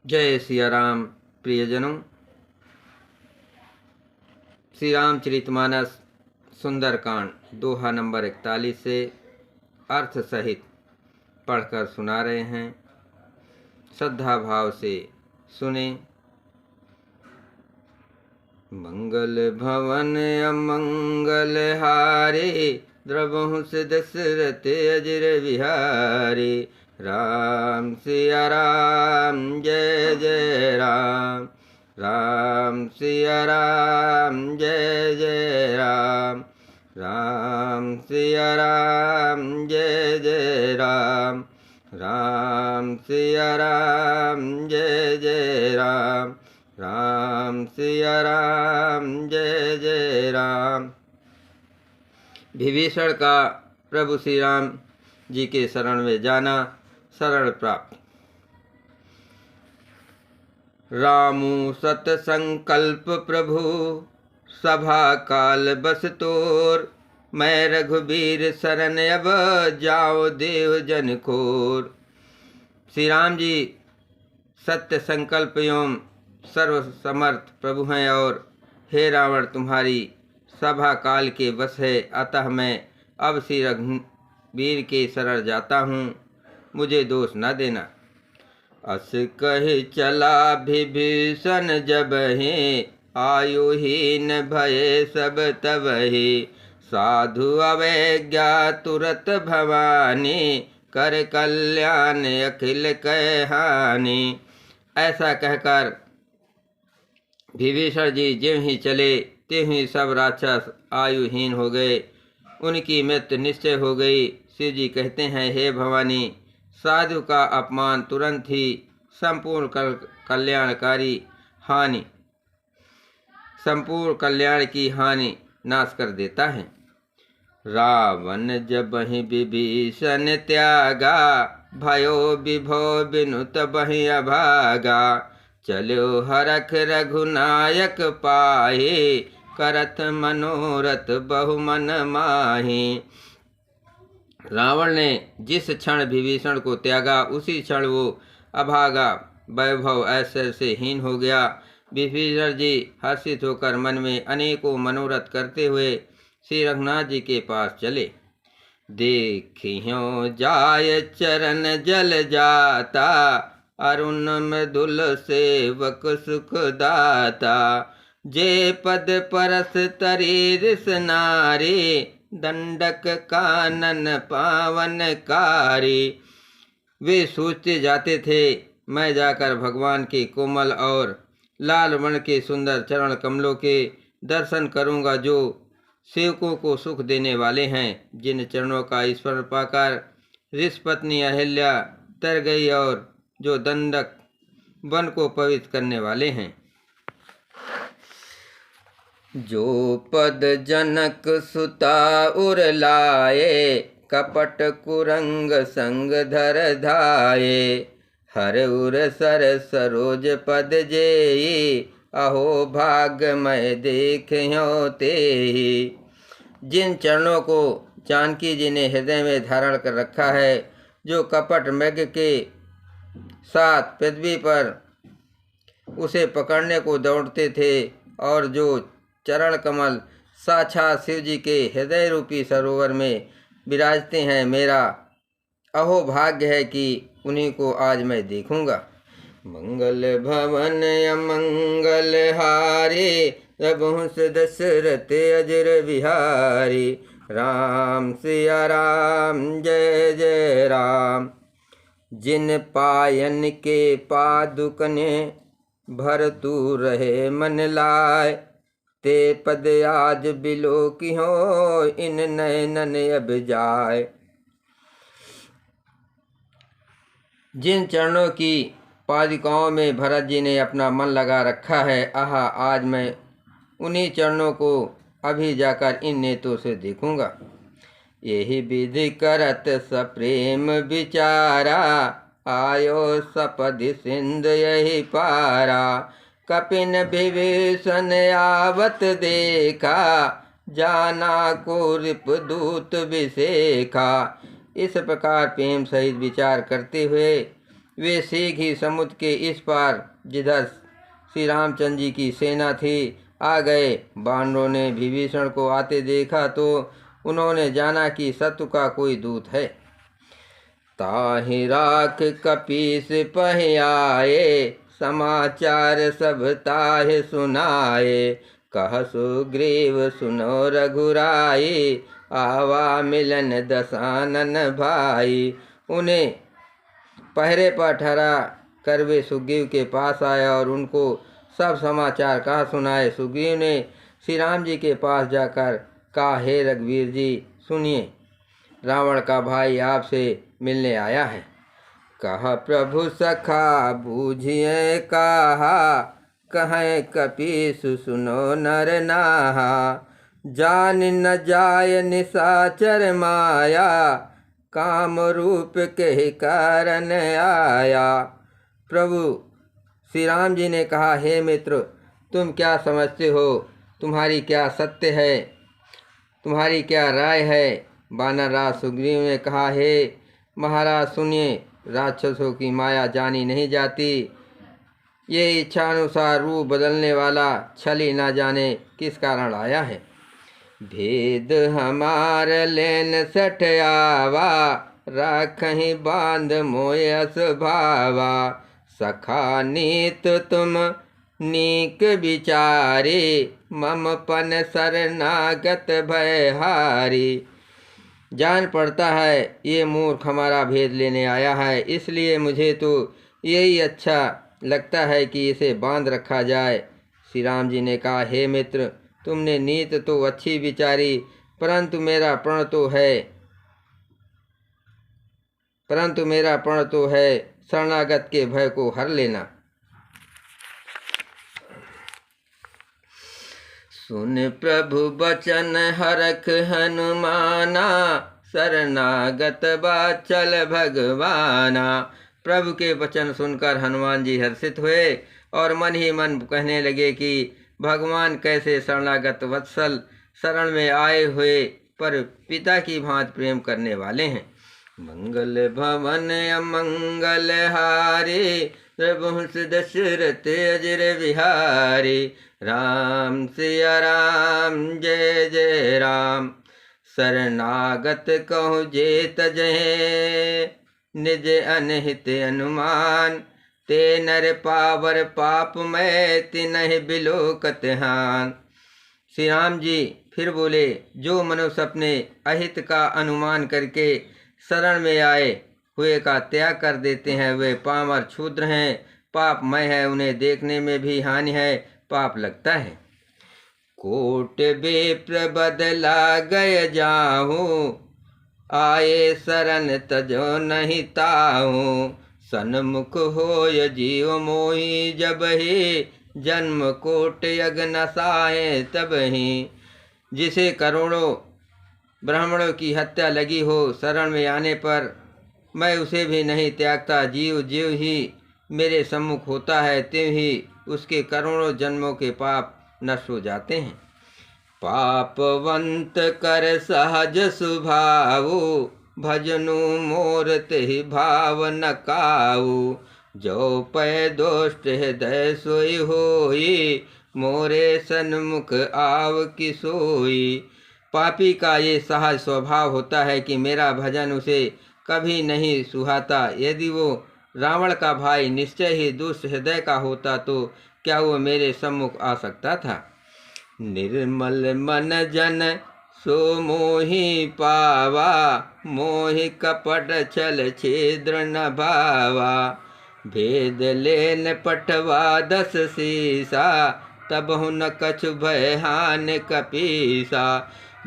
जय सिया राम। प्रियजनों, श्री रामचरितमानस सुंदरकांड दोहा नंबर 41 से अर्थ सहित पढ़कर सुना रहे हैं। श्रद्धा भाव से सुने। मंगल भवन अमंगल हारे, द्रवहुं से दशरथ अजर विहारे। राम सिया राम जय जय राम, राम सिया राम जय जय राम, राम सिया राम जय जय राम, राम सिया राम जय जय राम, राम सिया राम जय जय राम। विभीषण का प्रभु श्री राम जी के शरण में जाना, शरण प्राप्त। रामु सत संकल्प प्रभु, सभा काल बस तोर। मैं रघुबीर शरण अब, जाओ देव जन खोर। श्री राम जी सत्य संकल्प एवं सर्व समर्थ प्रभु हैं और हे रावण, तुम्हारी सभा काल के बस है, अतः मैं अब श्री रघुवीर के शरण जाता हूँ, मुझे दोष न देना। अस कहे चला विभीषण जबहि, आयुहीन भये सब तबहि। साधु अवज्ञा तुरत भवानी, कर कल्याण अखिल कहानी। ऐसा कहकर विभीषण जी ज्यों ही चले त्यों ही सब राक्षस आयुहीन हो गए, उनकी मृत्यु निश्चय हो गई। शिव जी कहते हैं, हे भवानी, साधु का अपमान तुरंत ही संपूर्ण कल्याणकारी हानि, संपूर्ण कल्याण की हानि नाश कर देता है। रावण जब ही विभीषण त्यागा, भयो विभो बिनुत बहि अभागा। चलो हरख रघुनायक पाहे, करत मनोरथ बहु मन माही। रावण ने जिस क्षण विभीषण को त्यागा, उसी क्षण वो अभागा वैभव ऐश्वर्य से हीन हो गया। विभीषण जी हर्षित होकर मन में अनेकों मनोरथ करते हुए श्री रघुनाथ जी के पास चले। देखियो जाय चरण जल जाता, अरुण मृदुल सेवक सुख दाता। जे पद परस तरी रिस नारी, दंडक कानन पावन कारी। वे सोचते जाते थे, मैं जाकर भगवान के कोमल और लाल वर्ण के सुंदर चरण कमलों के दर्शन करूंगा, जो सेवकों को सुख देने वाले हैं। जिन चरणों का स्मरण पाकर ऋषि पत्नी अहिल्या तर गई और जो दंडक वन को पवित्र करने वाले हैं। जो पद जनक सुता उर लाए, कपट कुरंग संग धर धाये। हर उर सर सरोज पद जेई, अहो भाग्य मैं देखियो तेहि। जिन चरणों को जानकी जी ने हृदय में धारण कर रखा है, जो कपट मृग के साथ पृथ्वी पर उसे पकड़ने को दौड़ते थे, और जो चरण कमल साक्षात शिव जी के हृदय रूपी सरोवर में विराजते हैं, मेरा अहो भाग्य है कि उन्हीं को आज मैं देखूंगा। मंगल भवन अमंगल हारे, रघुवंश दशरथ अजर विहारी। राम सिया राम जय जय राम। जिन पायन के पादुकने, भर तू रहे मन लाय। ते पद आज बिलो की हो, इन नयनन अब जाय। जिन चरणों की पादुकाओं में भरत जी ने अपना मन लगा रखा है, आहा, आज मैं उन्हीं चरणों को अभी जाकर इन नेत्रों से देखूंगा। यही विधि करत सप्रेम विचारा, आयो सपदि सिंध यही पारा। कपिन विभीषण आवत देखा, जाना को रिप दूत विशेखा। इस प्रकार प्रेम सहित विचार करते हुए वे शीघ्र ही समुद्र के इस पार जिधर श्री रामचंद्र जी की सेना थी आ गए। वानरों ने विभीषण को आते देखा तो उन्होंने जाना कि शत्रु का कोई दूत है। ताहि राख कपीस पहि आए, समाचार सब ताहि सुनाए। कह सुग्रीव सुनो रघुराई, आवा मिलन दशानन भाई। उन्हें पहरे पर ठहरा कर वे सुग्रीव के पास आया और उनको सब समाचार कहा सुनाए। सुग्रीव ने श्री राम जी के पास जाकर कहा, हे रघुवीर जी सुनिए, रावण का भाई आपसे मिलने आया है। कहा प्रभु सखा बूझिए कहा, कहें कपीसु सुनो नर नाहा। जान न जाय निशाचर माया, काम रूप के कारण आया। प्रभु श्री राम जी ने कहा, हे मित्र तुम क्या समझते हो, तुम्हारी क्या सत्य है, तुम्हारी क्या राय है। वानरराज सुग्रीव ने कहा, हे महाराज सुनिए, राक्षसों की माया जानी नहीं जाती। ये इच्छानुसार रूप बदलने वाला छली ना जाने किस कारण आया है। भेद हमार लेन सठ आवा, राखहि बांध मोयस भावा। सखा नीत तुम नीक विचारी, मम पन शरणागत भयहारी। जान पड़ता है ये मूर्ख हमारा भेद लेने आया है, इसलिए मुझे तो यही अच्छा लगता है कि इसे बांध रखा जाए। श्री राम जी ने कहा, हे मित्र तुमने नीत तो अच्छी विचारी, परंतु मेरा प्रण तो है शरणागत के भय को हर लेना। सुन प्रभु बचन हरख हनुमाना, शरणागत बाचल भगवाना। प्रभु के वचन सुनकर हनुमान जी हर्षित हुए और मन ही मन कहने लगे कि भगवान कैसे शरणागत वत्सल शरण में आए हुए पर पिता की भांति प्रेम करने वाले हैं। मंगल भवन अमंगल हारी, रघुवंश दशरथ अजर बिहारी। राम सिया राम जय जय राम, शरणागत कहूँ जे तजहे। निज अनहित अनुमान, ते नर पावर पाप मैं तिन्ह बिलोकत हान। श्री राम जी फिर बोले, जो मनुष्य अपने अहित का अनुमान करके शरण में आए हुए का त्याग कर देते हैं, वे पामर क्षुद्र हैं, पापमय है, उन्हें देखने में भी हानि है, पाप लगता है। कोट विप्र बदला गय जाहूँ, आए शरण तजो नहीं ताहूँ। सन्मुख होय जीव मोहि जबहि, जन्म कोट यज्ञ नसाए तबहि। जिसे करोड़ों ब्राह्मणों की हत्या लगी हो, शरण में आने पर मैं उसे भी नहीं त्यागता। जीव जीव ही मेरे सम्मुख होता है, त्यों ही उसके करोड़ों जन्मों के पाप नष्ट हो जाते हैं। पापवंत कर सहज सुभाऊ, भजनु मोर तेहि भाव न काऊ। जो पै दोष्ट हृदय सोई होई, मोरे सन्मुख आव की सोई। पापी का ये सहज स्वभाव होता है कि मेरा भजन उसे कभी नहीं सुहाता। यदि वो रावण का भाई निश्चय ही दुष्ट हृदय का होता तो क्या वो मेरे सम्मुख आ सकता था। निर्मल मन जन सो मोहि पावा, मोहि कपट छल छिद्र न भावा। भेद लेन पटवा 10 सीसा, तबहु न कछु भय हान कपीसा।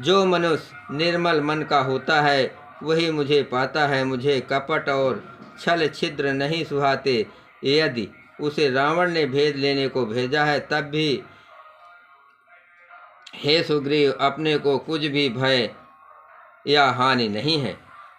जो मनुष्य निर्मल मन का होता है वही मुझे पाता है, मुझे कपट और छल छिद्र नहीं सुहाते। यदि उसे रावण ने भेद लेने को भेजा है तब भी हे सुग्रीव अपने को कुछ भी भय या हानि नहीं है।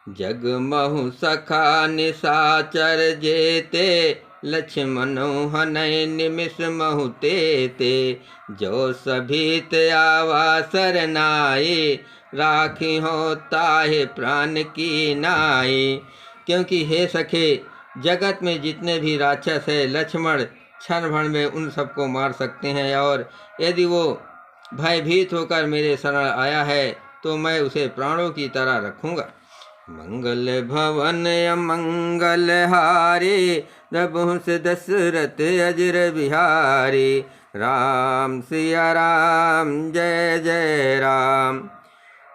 जग महु सखा निशाचर जेते, लक्ष्मण हनय निमिष महु तेते। जो सभीत आवा सरनाई, राखी हो ताहे प्राण की नाई। क्योंकि हे सखे जगत में जितने भी राक्षस है लक्ष्मण क्षण भर में उन सबको मार सकते हैं, और यदि वो भयभीत होकर मेरे शरण आया है तो मैं उसे प्राणों की तरह रखूंगा। मंगल भवन अमंगल हारे, रघुवंश दशरथ अजर बिहारी। राम सिया राम जय जय राम।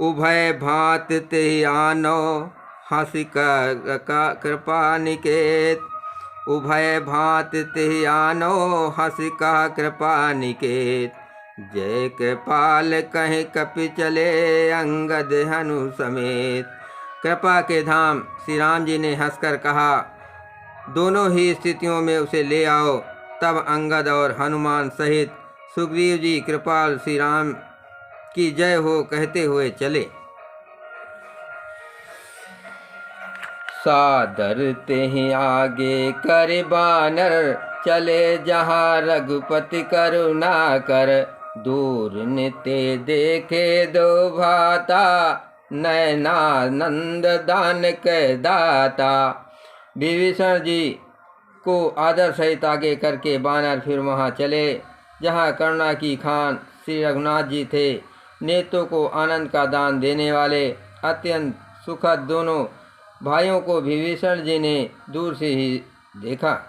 उभय भांत ते आनो, हंसी का कृपा निकेत। उभय भांत ते आनो, हंसी का कृपा निकेत। जय कृपाल कहीं कपि चले, अंगद हनु समेत। कृपा के धाम श्री राम जी ने हंसकर कहा, दोनों ही स्थितियों में उसे ले आओ। तब अंगद और हनुमान सहित सुग्रीव जी कृपाल श्री राम की जय हो कहते हुए चले। सादर तेहि आगे कर बानर, चले जहाँ रघुपति करुणा कर। दूर नित्य देखे दो भाता, नयनानंद दान के दाता। विभीषण जी को आदर सहित आगे करके बानर फिर वहाँ चले जहाँ करुणा की खान श्री रघुनाथ जी थे। नेत्रों को आनंद का दान देने वाले अत्यंत सुखद दोनों भाइयों को विभीषण जी ने दूर से ही देखा।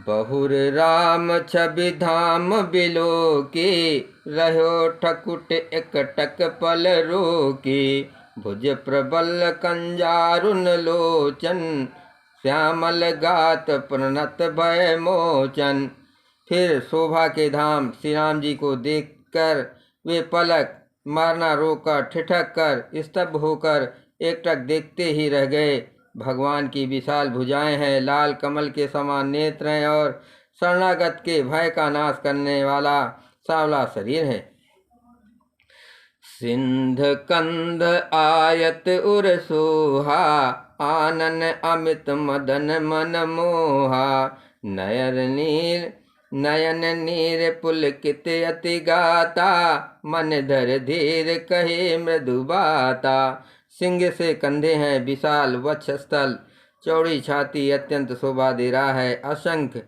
बहुर राम छवि धाम बिलो की, रहो ठकुट एक टक पल रोकी। भुज प्रबल कंजारुन लोचन, श्यामल गात प्रणत भय मोचन। फिर शोभा के धाम श्री राम जी को देखकर वे पलक मारना रोककर ठिठक कर स्तब्ध होकर एकटक देखते ही रह गए। भगवान की विशाल भुजाएं हैं, लाल कमल के समान नेत्र हैं और शरणागत के भय का नाश करने वाला सांवला शरीर है। सिंध कंद आयत उर सोहा, आनन अमित मदन मन मोहा। नयन नीर पुलकित अति गाता, मन धर धीर कहे मृदु बाता। सिंह से कंधे हैं विशाल, वक्षस्थल चौड़ी, छाती अत्यंत शोभा दे रहा है। असंख्य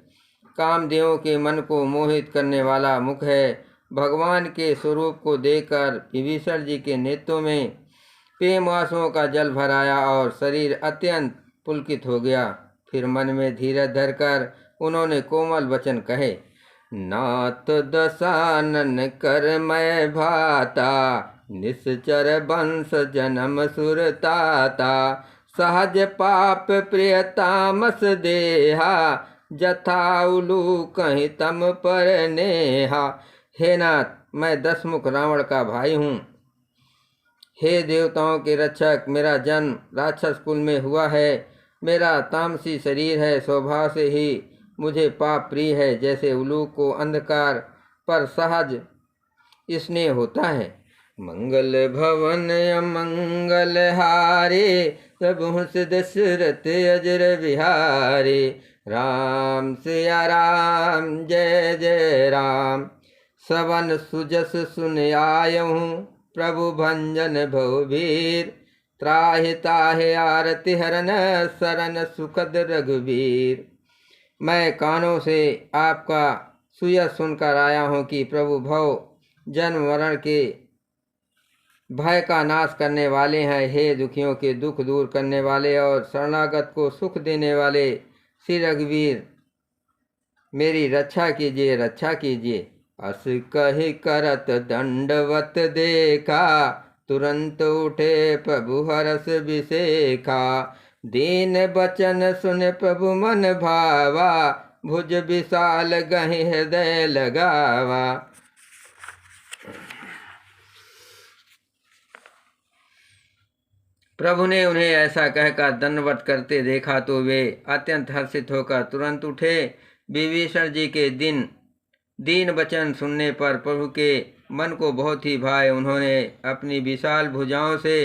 कामदेवों के मन को मोहित करने वाला मुख है। भगवान के स्वरूप को देखकर विभीषण जी के नेत्रों में प्रेम आंसुओं का जल भर आया और शरीर अत्यंत पुलकित हो गया। फिर मन में धीरज धरकर उन्होंने कोमल वचन कहे, नाथ दशानन कर मैं भाता, निश्चर वंश जन्म सुरताता। सहज पाप प्रिय तामस देहा, जथा उलू कहीं तम पर नेहा। हे नाथ, मैं दशमुख रावण का भाई हूँ। हे देवताओं के रक्षक, मेरा जन्म राक्षस कुल में हुआ है। मेरा तामसी शरीर है, स्वभाव से ही मुझे पाप प्रिय है। जैसे उलू को अंधकार पर सहज स्नेह होता है। मंगल भवन अमंगल हारे, रघुवंश दशरथ अजर बिहारी। राम सिया राम जय जय राम। सवन सुजस सुन आयहूँ, प्रभु भंजन भवभीर। त्राहि ताहि आरति हरन, शरण सुखद रघुवीर। मैं कानों से आपका सुयस सुनकर आया हूँ कि प्रभु भव जन्म मरण के भय का नाश करने वाले हैं। हे दुखियों के दुख दूर करने वाले और शरणागत को सुख देने वाले श्री रघुवीर, मेरी रक्षा कीजिए, रक्षा कीजिए। अस कहि करत दंडवत देखा, तुरंत उठे प्रभु हरस विसेखा। दीन बचन सुन प्रभु मन भावा, भुज विशाल गहि हृदय लगावा। प्रभु ने उन्हें ऐसा कहकर दंडवत करते देखा तो वे अत्यंत हर्षित होकर तुरंत उठे। विभीषण जी के दीन वचन सुनने पर प्रभु के मन को बहुत ही भाए। उन्होंने अपनी विशाल भुजाओं से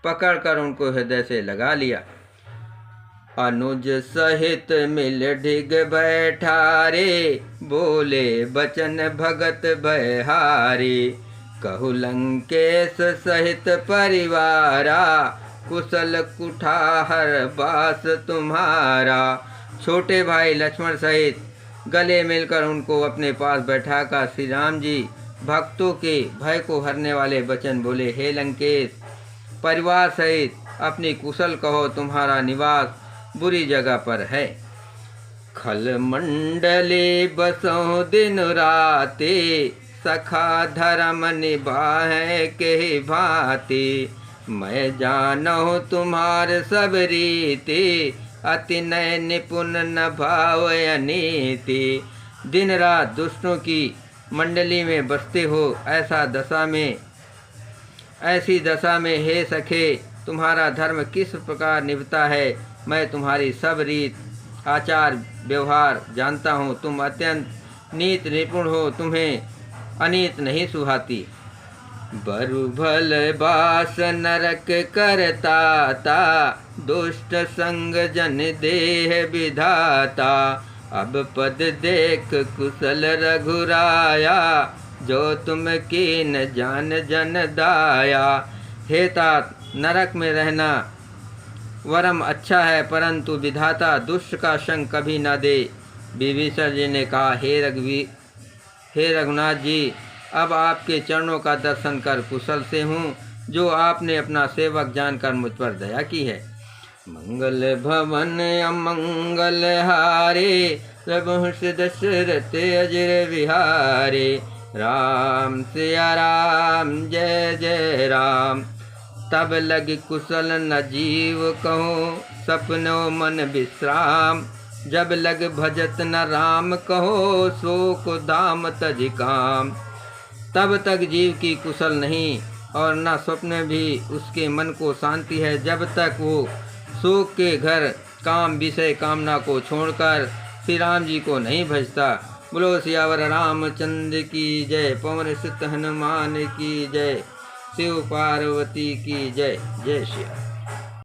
पकड़कर उनको हृदय से लगा लिया। अनुज सहित मिल ढिग बैठारे, बोले बचन भगत भयहारी। कहु लंकेश सहित परिवारा, कुशल कुठार बास तुम्हारा। छोटे भाई लक्ष्मण सहित गले मिलकर उनको अपने पास बैठाकर श्री राम जी भक्तों के भय को हरने वाले वचन बोले, हे लंकेश, परिवार सहित अपनी कुशल कहो, तुम्हारा निवास बुरी जगह पर है। खल मंडले बसो दिन राते, सखा धर्म निभाए के भांति। मैं जानो तुम्हार सब रीति, अति नय निपुण न भाव अनीति। दिन रात दुष्टों की मंडली में बसते हो, ऐसी दशा में हे सखे तुम्हारा धर्म किस प्रकार निभता है, मैं तुम्हारी सब रीत आचार व्यवहार जानता हूँ। तुम अत्यंत नीत निपुण हो, तुम्हें अनीत नहीं सुहाती। बरु भल बास नरक करताता, दुष्ट संग जन देह विधाता। अब पद देख कुशल रघुराया, जो तुम की न जान जन दाया। हे तात, नरक में रहना वरम अच्छा है, परंतु विधाता दुष्ट का संग कभी न दे। विभीषण जी ने कहा, हे रघुनाथ जी, अब आपके चरणों का दर्शन कर कुशल से हूँ, जो आपने अपना सेवक जानकर मुझ पर दया की है। मंगल भवन अमंगल हारे, प्रभुष दशरथ अजर विहारे। राम सिया राम जय जय राम। तब लग कुशल न जीव कहो, सपनों मन विश्राम। जब लग भजत न राम कहो, शोक दाम तज काम। तब तक जीव की कुशल नहीं और न स्वप्न भी उसके मन को शांति है, जब तक वो शोक के घर काम विषय कामना को छोड़कर श्री राम जी को नहीं भजता। बोलो सियावर रामचंद्र की जय, पवन सुत हनुमान की जय, शिव पार्वती की जय। जय श्री राम।